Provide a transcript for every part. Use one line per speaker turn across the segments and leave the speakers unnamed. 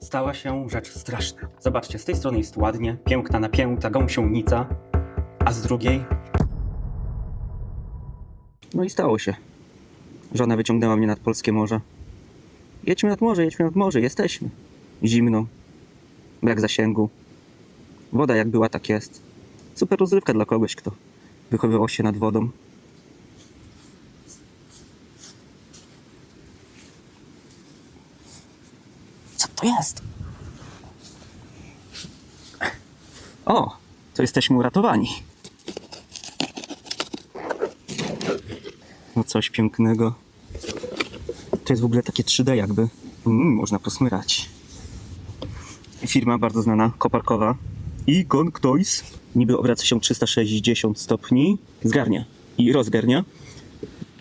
stała się rzecz straszna. Zobaczcie, z tej strony jest ładnie, piękna napięta gąsienica, a z drugiej... No i stało się. Żona wyciągnęła mnie nad polskie morze. Jedźmy nad morze, jesteśmy. Zimno. Brak zasięgu. Woda jak była, tak jest. Super rozrywka dla kogoś, kto wychowywał się nad wodą. Co to jest? O, to jesteśmy uratowani. No coś pięknego. To jest w ogóle takie 3D jakby. Można posmyrać. Firma bardzo znana, koparkowa. Icon Toys. Niby obraca się 360 stopni. Zgarnia i rozgarnia.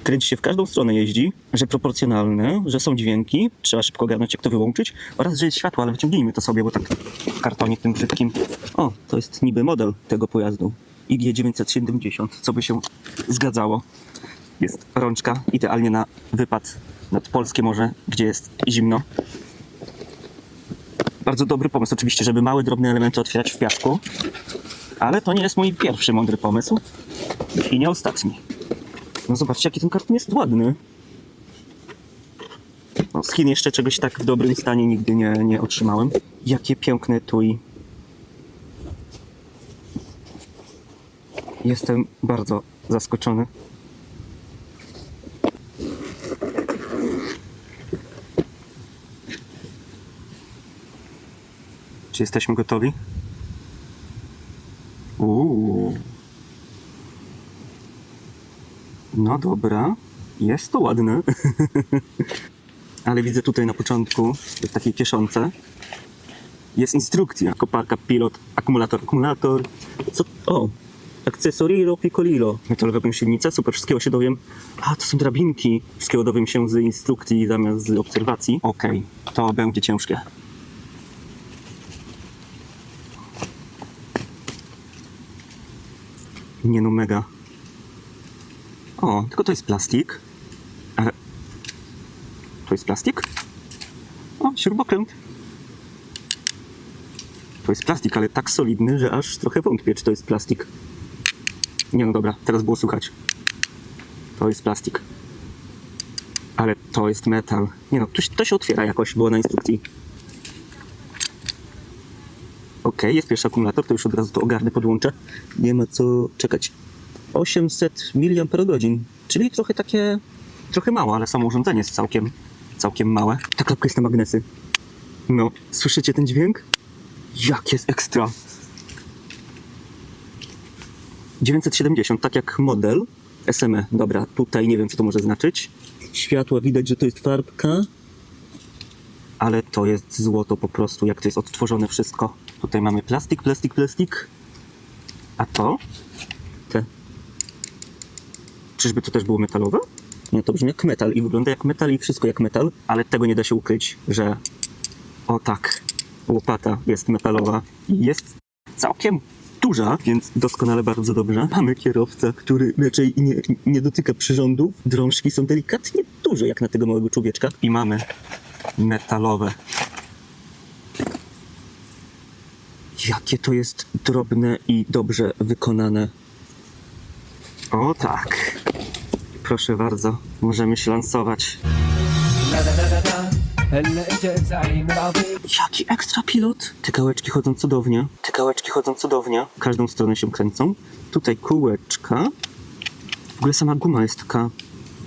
Kręci się w każdą stronę, jeździ. Że proporcjonalne, że są dźwięki. Trzeba szybko ogarnąć, jak to wyłączyć. Oraz, że jest światło, ale wyciągnijmy to sobie, bo tak w kartonie tym brzydkim. O, to jest niby model tego pojazdu. IG970, co by się zgadzało. Jest rączka, idealnie na wypad nad polskie morze, gdzie jest zimno. Bardzo dobry pomysł oczywiście, żeby małe, drobne elementy otwierać w piasku. Ale to nie jest mój pierwszy mądry pomysł. I nie ostatni. No zobaczcie, jaki ten karton jest ładny. No, z Chin jeszcze czegoś tak w dobrym stanie nigdy nie otrzymałem. Jakie piękne etui. Jestem bardzo zaskoczony. Czy jesteśmy gotowi? No dobra, jest to ładne. Ale widzę tutaj na początku, w takiej kieszonce, jest instrukcja. Koparka, pilot, akumulator. Co? O! Akcesorilo piccolilo. Metalowa gąsienica, super, wszystkiego się dowiem. A, to są drabinki. Wszystkiego dowiem się z instrukcji zamiast z obserwacji. Okej, to będzie ciężkie. Nie no, mega. O, tylko to jest plastik. Ale... To jest plastik? O, śrubokręt. To jest plastik, ale tak solidny, że aż trochę wątpię, czy to jest plastik. Nie no dobra, teraz było słychać. To jest plastik. Ale to jest metal. Nie no, to się otwiera jakoś, było na instrukcji. Okej, jest pierwszy akumulator, to już od razu to ogarnę, podłączę. Nie ma co czekać. 800 mAh, czyli trochę mało, ale samo urządzenie jest całkiem małe. Ta klapka jest na magnesy. No, słyszycie ten dźwięk? Jak jest ekstra! 970, tak jak model SME. Dobra, tutaj nie wiem, co to może znaczyć. Światła widać, że to jest farbka. Ale to jest złoto po prostu, jak to jest odtworzone wszystko. Tutaj mamy plastik. A to? Czyżby to też było metalowe? Nie, to brzmi jak metal i wygląda jak metal i wszystko jak metal, ale tego nie da się ukryć, że o tak, łopata jest metalowa i jest całkiem duża, więc doskonale, bardzo dobrze. Mamy kierowcę, który raczej nie dotyka przyrządów. Drążki są delikatnie duże, jak na tego małego człowieczka. I mamy metalowe. Jakie to jest drobne i dobrze wykonane. O tak. Proszę bardzo, możemy się lansować. Jaki ekstra pilot. Te gałeczki chodzą cudownie. W każdą stronę się kręcą. Tutaj kółeczka. W ogóle sama guma jest taka...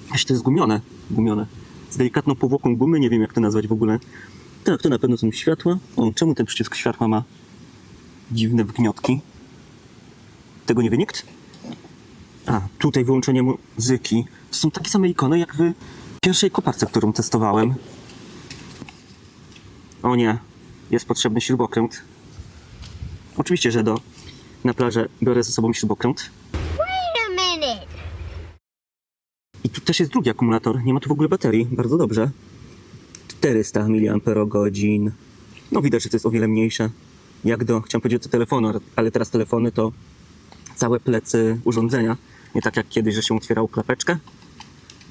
Właśnie to jest gumione. Z delikatną powłoką gumy, nie wiem jak to nazwać w ogóle. Tak, to na pewno są światła. O, czemu ten przycisk światła ma dziwne wgniotki? Tego nie wie nikt? A, tutaj wyłączenie muzyki. To są takie same ikony jak w pierwszej koparce, którą testowałem. O nie, jest potrzebny śrubokręt. Oczywiście, że na plażę biorę ze sobą śrubokręt. I tu też jest drugi akumulator, nie ma tu w ogóle baterii, bardzo dobrze. 400 mAh. No widać, że to jest o wiele mniejsze. Chciałem powiedzieć do telefonu, ale teraz telefony to całe plecy urządzenia. Nie tak jak kiedyś, że się otwierał klapeczkę,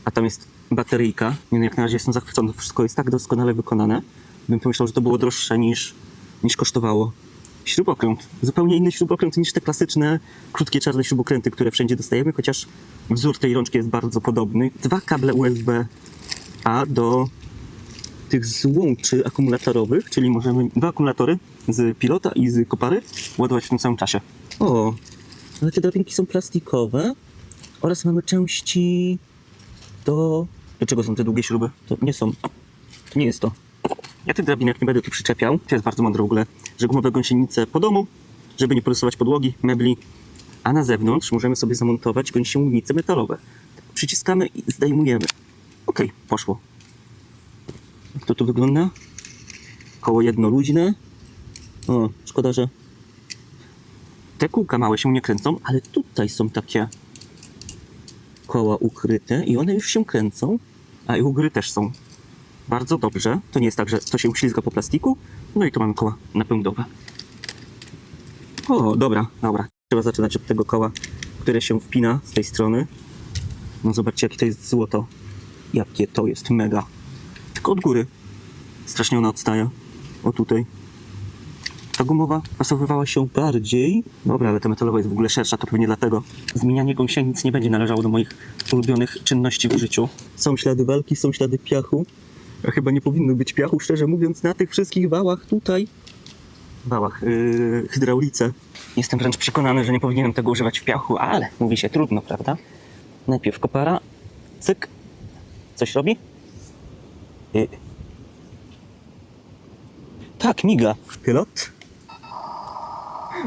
a tam jest bateryjka. Nie, no jak na razie jestem zachwycony, wszystko jest tak doskonale wykonane. bym pomyślał, że to było droższe niż kosztowało. Śrubokręt. Zupełnie inny śrubokręt niż te klasyczne, krótkie czarne śrubokręty, które wszędzie dostajemy, chociaż wzór tej rączki jest bardzo podobny. 2 kable USB-A do tych złączy akumulatorowych, czyli możemy 2 akumulatory z pilota i z kopary ładować w tym samym czasie. O, ale te drabinki są plastikowe oraz mamy części do... Do czego są te długie śruby? To nie są... To nie jest to. Ja tych drabinek nie będę tu przyczepiał. To jest bardzo mądre w ogóle, że gumowe gąsienice po domu, żeby nie porysować podłogi, mebli, a na zewnątrz możemy sobie zamontować gąsienice metalowe. Przyciskamy i zdejmujemy. Okej, poszło. Jak to tu wygląda? Koło jednoluźne. O, szkoda, że te kółka małe się nie kręcą, ale tutaj są takie koła ukryte i one już się kręcą, a i u góry też są. Bardzo dobrze. To nie jest tak, że to się uślizga po plastiku. No i tu mamy koła napędowe. O, dobra. Trzeba zaczynać od tego koła, które się wpina z tej strony. No zobaczcie, jakie to jest złoto. Jakie to jest mega. Tylko od góry. Strasznie ona odstaje. O tutaj. Ta gumowa pasowywała się bardziej. Dobra, ale ta metalowa jest w ogóle szersza, to pewnie dlatego. Zmienianie gąsienic nie będzie należało do moich ulubionych czynności w życiu. Są ślady walki, są ślady piachu. A chyba nie powinno być piachu, szczerze mówiąc, na tych wszystkich wałach tutaj. Wałach, hydraulice. Jestem wręcz przekonany, że nie powinienem tego używać w piachu, ale mówi się trudno, prawda? Najpierw kopara, cyk. Coś robi? Tak, miga. Pilot.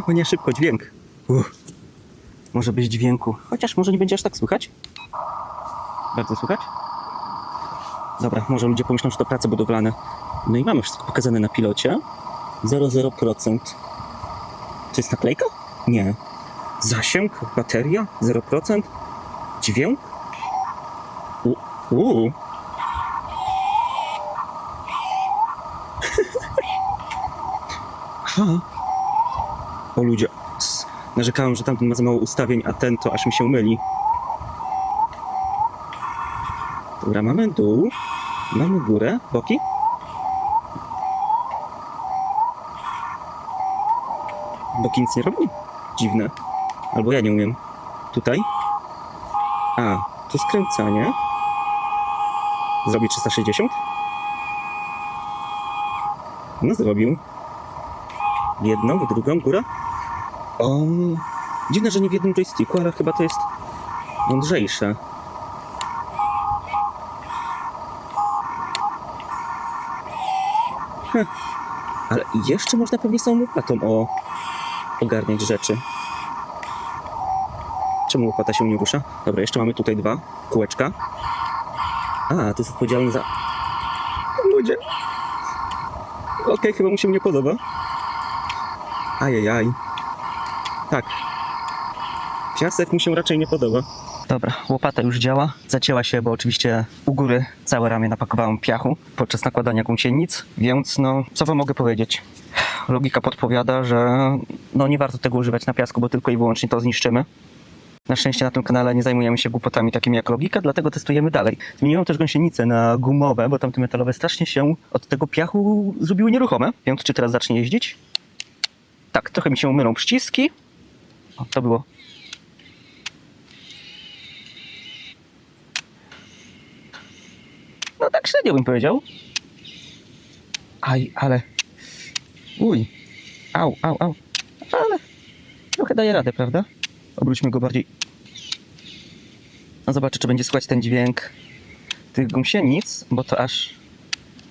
O nie, szybko, dźwięk. Może być dźwięku. Chociaż może nie będzie aż tak słychać. Bardzo słychać? Dobra, może ludzie pomyślą, że to prace budowlane. No i mamy wszystko pokazane na pilocie. 0,0%. To jest naklejka? Nie. Zasięg, bateria, 0%. Dźwięk? Ha. O ludzie. Narzekałem, że tamten ma za mało ustawień, a ten to aż mi się myli. Dobra, mamy dół. Mamy górę, boki. Boki nic nie robi? Dziwne. Albo ja nie umiem. Tutaj. A, tu skręcanie. Zrobi 360. No zrobił. W jedną, w drugą, góra. O, dziwne, że nie w jednym joysticku, ale chyba to jest mądrzejsze. Ale jeszcze można pewnie samą łopatą ogarniać rzeczy. Czemu łopata się nie rusza? Dobra, jeszcze mamy tutaj 2 kółeczka. A, to jest odpowiedzialne za... Ludzie. Okej, chyba mu się nie podoba. Ajajaj. Tak. Piasek mu się raczej nie podoba. Dobra, łopata już działa. Zacięła się, bo oczywiście u góry całe ramię napakowałem piachu podczas nakładania gąsienic, więc no, co wam mogę powiedzieć? Logika podpowiada, że no nie warto tego używać na piasku, bo tylko i wyłącznie to zniszczymy. Na szczęście na tym kanale nie zajmujemy się głupotami takimi jak logika, dlatego testujemy dalej. Zmieniłem też gąsienice na gumowe, bo tamte metalowe strasznie się od tego piachu zrobiły nieruchome. Więc czy teraz zacznie jeździć? Tak, trochę mi się mylą przyciski. O, to było. No tak średnio bym powiedział. Aj, ale... Uj. Au. Ale trochę daje radę, prawda? Obróćmy go bardziej. No zobaczę, czy będzie słychać ten dźwięk tych gąsienic, bo to aż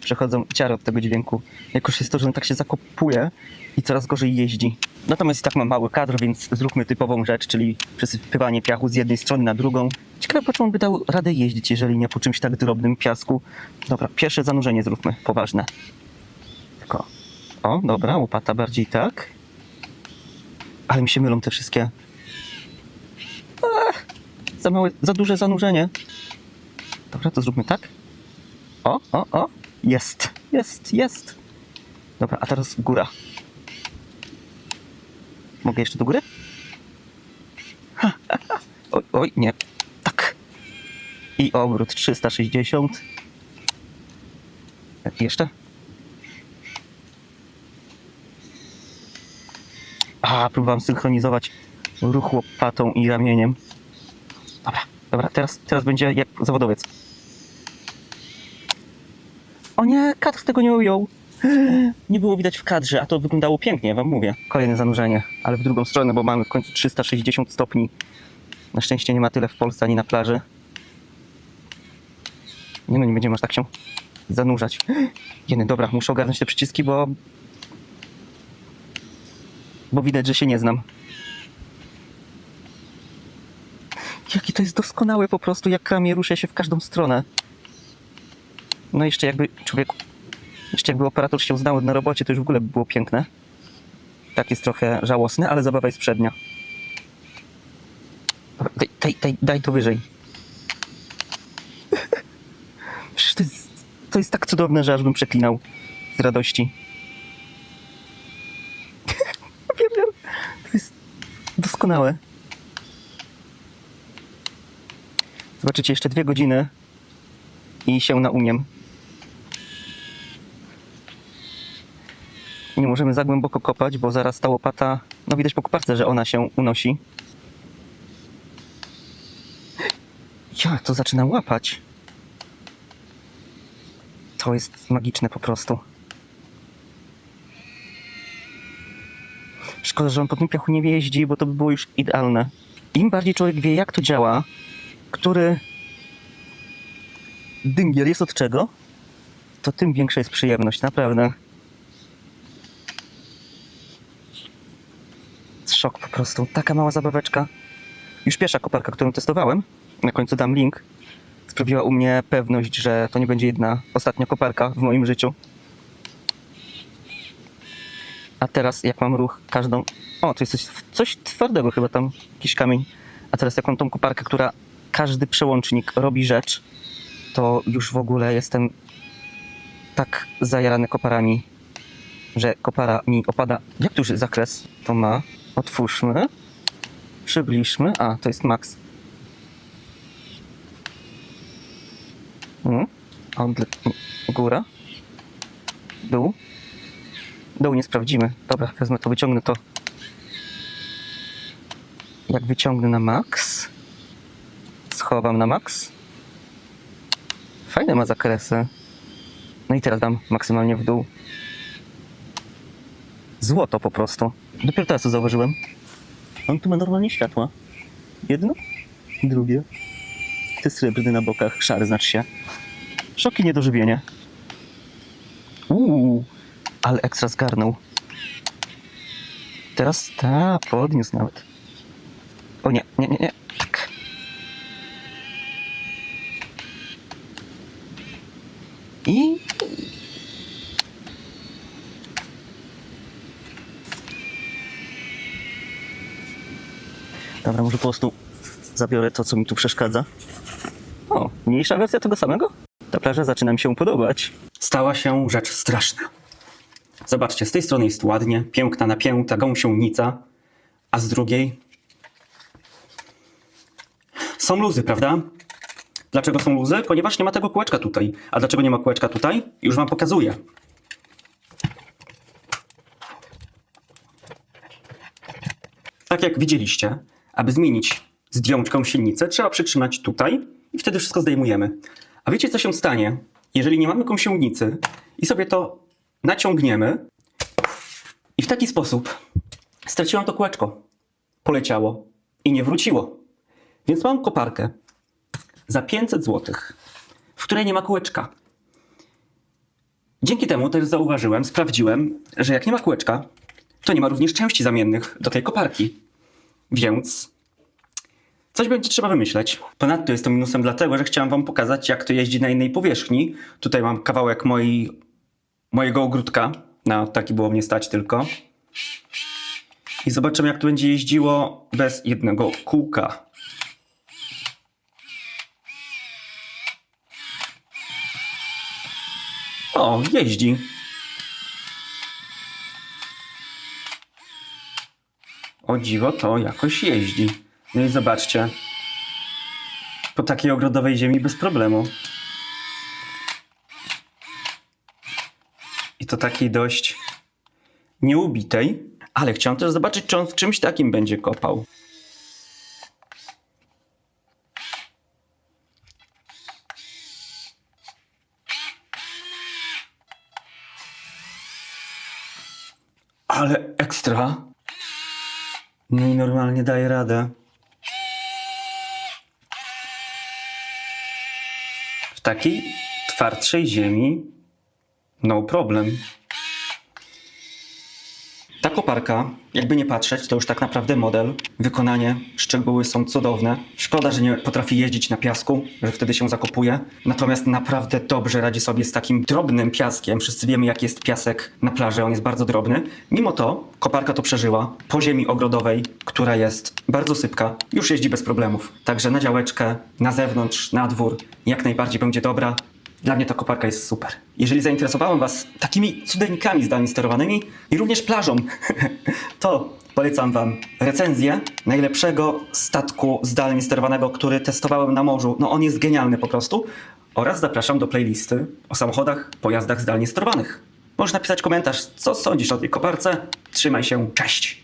przechodzą ciary od tego dźwięku. Jakoś jest to, że on tak się zakopuje i coraz gorzej jeździ. Natomiast i tak mam mały kadr, więc zróbmy typową rzecz, czyli przesypywanie piachu z jednej strony na drugą. Ciekawe, po czym on by dał radę jeździć, jeżeli nie po czymś tak drobnym piasku. Dobra, pierwsze zanurzenie zróbmy, poważne. Tylko, o, dobra, łopata bardziej tak. Ale mi się mylą te wszystkie. Za małe, za duże zanurzenie. Dobra, to zróbmy tak. O. Jest. Dobra, a teraz góra. Mogę jeszcze do góry? Oj, nie. Tak. I obrót 360. Jeszcze? Próbowałem synchronizować ruch łopatą i ramieniem. Dobra, teraz będzie jak zawodowiec. O nie, kadr tego nie ujął. Nie było widać w kadrze, a to wyglądało pięknie, wam mówię. Kolejne zanurzenie, ale w drugą stronę, bo mamy w końcu 360 stopni. Na szczęście nie ma tyle w Polsce ani na plaży. Nie będziemy aż tak się zanurzać. Dobra, muszę ogarnąć te przyciski, bo widać, że się nie znam. Jakie to jest doskonałe po prostu, jak ramię rusza się w każdą stronę. No jeszcze jakby operator się znał na robocie, to już w ogóle by było piękne. Tak jest trochę żałosne, ale zabawa jest przednia. Daj to wyżej. Przecież to jest tak cudowne, że aż bym przeklinał z radości. To jest doskonałe. Zobaczycie, jeszcze 2 godziny i się naumiem. Nie możemy za głęboko kopać, bo zaraz ta łopata... No widać po koparce, że ona się unosi. Jak to zaczyna łapać? To jest magiczne po prostu. Szkoda, że on po tym piachu nie jeździ, bo to by było już idealne. Im bardziej człowiek wie, jak to działa, który dyngiel jest od czego, to tym większa jest przyjemność, naprawdę. Szok po prostu. Taka mała zabaweczka. Już pierwsza koparka, którą testowałem, na końcu dam link, sprawiła u mnie pewność, że to nie będzie ostatnia koparka w moim życiu. A teraz jak mam ruch każdą... O, to jest coś twardego chyba tam, jakiś kamień. A teraz jak mam tą koparkę, która każdy przełącznik robi rzecz, to już w ogóle jestem tak zajarany koparami, że kopara mi opada. Jak tu już zakres to ma? Otwórzmy. Przybliżmy. To jest max. Góra. Dół. Dół nie sprawdzimy. Dobra, wezmę to, wyciągnę to. Jak wyciągnę na max, schowam na max. Fajne ma zakresy. No i teraz dam maksymalnie w dół. Złoto po prostu. Dopiero teraz to zauważyłem. On tu ma normalnie światła. Jedno, drugie. Te srebrny na bokach, szary znaczy się. Szok i niedożywienie. Ale ekstra zgarnął. Teraz podniósł nawet. O nie. Tak. I... Dobra, może po prostu zabiorę to, co mi tu przeszkadza. O, mniejsza wersja tego samego? Ta plaża zaczyna mi się podobać. Stała się rzecz straszna. Zobaczcie, z tej strony jest ładnie, piękna napięta gąsienica, a z drugiej są luzy, prawda? Dlaczego są luzy? Ponieważ nie ma tego kółeczka tutaj. A dlaczego nie ma kółeczka tutaj? Już wam pokazuję. Tak jak widzieliście, aby zdjąć gąsienicę, trzeba przytrzymać tutaj i wtedy wszystko zdejmujemy. A wiecie, co się stanie, jeżeli nie mamy gąsienicy i sobie to naciągniemy i w taki sposób straciłam to kółeczko. Poleciało i nie wróciło. Więc mam koparkę za 500 zł, w której nie ma kółeczka. Dzięki temu też zauważyłem, sprawdziłem, że jak nie ma kółeczka, to nie ma również części zamiennych do tej koparki. Więc coś będzie trzeba wymyśleć. Ponadto jest to minusem dlatego, że chciałem wam pokazać, jak to jeździ na innej powierzchni. Tutaj mam kawałek mojego ogródka. Na taki było mnie stać tylko. I zobaczymy, jak to będzie jeździło bez jednego kółka. O, jeździ. O dziwo, to jakoś jeździ. No i zobaczcie. Po takiej ogrodowej ziemi bez problemu. I to takiej dość nieubitej. Ale chciałem też zobaczyć, czy on w czymś takim będzie kopał. Ale ekstra. No i normalnie daje radę. W takiej twardszej ziemi no problem. Ta koparka, jakby nie patrzeć, to już tak naprawdę model. Wykonanie, szczegóły są cudowne. Szkoda, że nie potrafi jeździć na piasku, że wtedy się zakopuje. Natomiast naprawdę dobrze radzi sobie z takim drobnym piaskiem. Wszyscy wiemy, jaki jest piasek na plaży, on jest bardzo drobny. Mimo to koparka to przeżyła. Po ziemi ogrodowej, która jest bardzo sypka, już jeździ bez problemów. Także na działeczkę, na zewnątrz, na dwór, jak najbardziej będzie dobra. Dla mnie ta koparka jest super. Jeżeli zainteresowałem Was takimi cudeńkami zdalnie sterowanymi i również plażą, to polecam Wam recenzję najlepszego statku zdalnie sterowanego, który testowałem na morzu. No on jest genialny po prostu. Oraz zapraszam do playlisty o samochodach, pojazdach zdalnie sterowanych. Możesz napisać komentarz, co sądzisz o tej koparce. Trzymaj się, cześć!